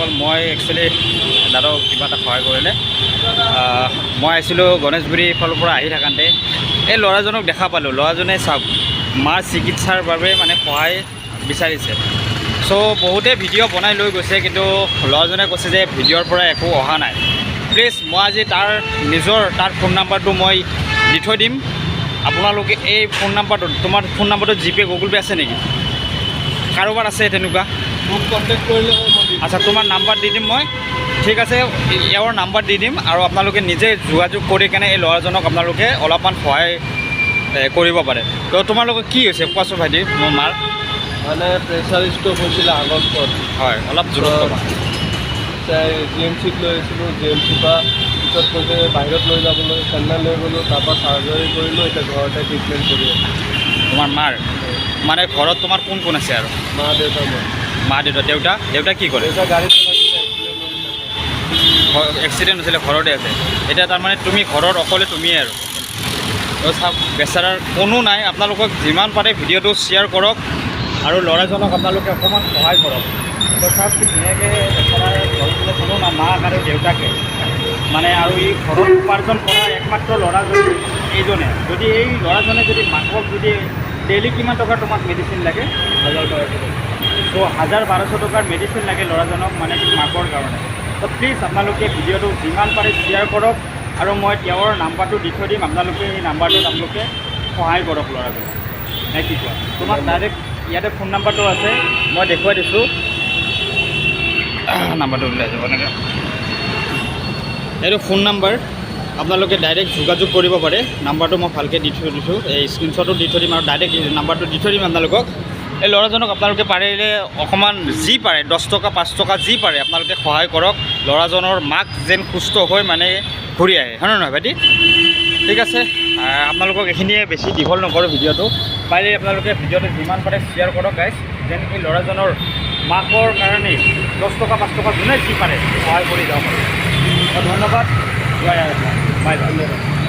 হ'ল মই একচুৱেলি দাদাক কিবা এটা সহায় কৰিলে। মই আহিছিলোঁ গণেশগুৰি ফালৰ পৰা আহি থাকোঁতে এই ল'ৰাজনক দেখা পালোঁ। ল'ৰাজনে চাওক মাৰ চিকিৎসাৰ বাবে মানে সহায় বিচাৰিছে। চ' বহুতে ভিডিঅ' বনাই লৈ গৈছে, কিন্তু ল'ৰাজনে কৈছে যে ভিডিঅ'ৰ পৰা একো অহা নাই। প্লিজ মই আজি তাৰ ফোন নাম্বাৰটো মই দি থৈ দিম। আপোনালোকে এই ফোন নাম্বাৰটো, তোমাৰ ফোন নাম্বাৰটো জিপে' গুগল পে' আছে নেকি? কাৰোবাৰ আছে তেনেকুৱা? মোক কণ্টেক্ট কৰিলে আচ্ছা, তোমাৰ নাম্বাৰ দি দিম মই। ঠিক আছে, এওঁৰ নাম্বাৰ দি দিম আৰু আপোনালোকে নিজে যোগাযোগ কৰি কেনে এই ল'ৰাজনক আপোনালোকে অলপমান সহায় কৰিব পাৰে। তো তোমালোকৰ কি হৈছে কোৱাচোন ভাইটি? মোৰ মাৰ মানে প্ৰেছাৰ ষ্ট্ৰ'ক হৈছিলে আগষ্টত। হয়, অলপ জোৰত ক'বা। জি এম চিত লৈ আহিছিলোঁ। জি এম চিৰ পৰা পিছত কৈছে বাহিৰত লৈ যাবলৈ, চেন্নাই লৈ গ'লোঁ। তাৰপৰা চাৰ্জাৰী কৰিলোঁ, এতিয়া ঘৰতে ট্ৰিটমেণ্ট কৰি আছোঁ। তোমাৰ মাৰ মানে ঘৰত তোমাৰ কোন কোন আছে আৰু? মা দেউতা মই। মা দেউতা, দেউতা কি কৰে? দেউতা গাড়ী চলাইছিলে, এক্সিডেণ্ট হৈছিলে, ঘৰতে আছে এতিয়া। তাৰমানে তুমি ঘৰত অকলে তুমিয়ে আৰু চাওক, বেচাৰাৰ কোনো নাই। আপোনালোকক যিমান পাৰে ভিডিঅ'টো শ্বেয়াৰ কৰক আৰু ল'ৰাজনক আপোনালোকে অকণমান সহায় কৰক। তো চাওক কি ধুনীয়াকৈ বেচাৰাৰ ঘৰটোলৈ কোনো নাই, মাক আৰু দেউতাকে মানে, আৰু এই ঘৰত উপাৰ্জন কৰা একমাত্ৰ ল'ৰাজন এইজনে। যদি এই ল'ৰাজনে যদি মাকক যদি ডেইলি কিমান টকা তোমাক মেডিচিন লাগে? 1000 টকা। তো 1000-1200 টকাৰ মেডিচিন লাগে ল'ৰাজনক, মানে মাকৰ কাৰণে। তো প্লিজ আপোনালোকে ভিডিঅ'টো যিমান পাৰে শ্বেয়াৰ কৰক আৰু মই তেওঁৰ নাম্বাৰটো দি থৈ দিম। আপোনালোকে এই নাম্বাৰটোত আপোনালোকে সহায় কৰক ল'ৰাজনক। নে কি কোৱা? তোমাক ডাইৰেক্ট ইয়াতে ফোন নাম্বাৰটো আছে, মই দেখুৱাই দিছোঁ। নাম্বাৰটো ওলাই যাব এনেকৈ, এইটো ফোন নাম্বাৰ। আপোনালোকে ডাইৰেক্ট যোগাযোগ কৰিব পাৰে। নাম্বাৰটো মই ভালকৈ দি থৈ দিছোঁ, এই স্ক্ৰীনশ্বটো দি থৈ দিম আৰু ডাইৰেক্ট নাম্বাৰটো দি থৈ দিম আপোনালোকক। এই ল'ৰাজনক আপোনালোকে পাৰিলে অকণমান যি পাৰে 10 টকা 5 টকা যি পাৰে আপোনালোকে সহায় কৰক। ল'ৰাজনৰ মাক যেন সুস্থ হৈ মানে ঘূৰি আহে, হয় নহয় ভাইটি? ঠিক আছে, আপোনালোকক এইখিনিয়ে বেছি দীঘল নকৰোঁ ভিডিঅ'টো। পাৰিলে আপোনালোকে ভিডিঅ'টো যিমান পাৰে শ্বেয়াৰ কৰক গাইজ, যেন এই ল'ৰাজনৰ মাকৰ কাৰণে 10 টকা 5 টকা যোনে যি পাৰে সহায় কৰি যাব পাৰে। ধন্যবাদ, বাই বাই।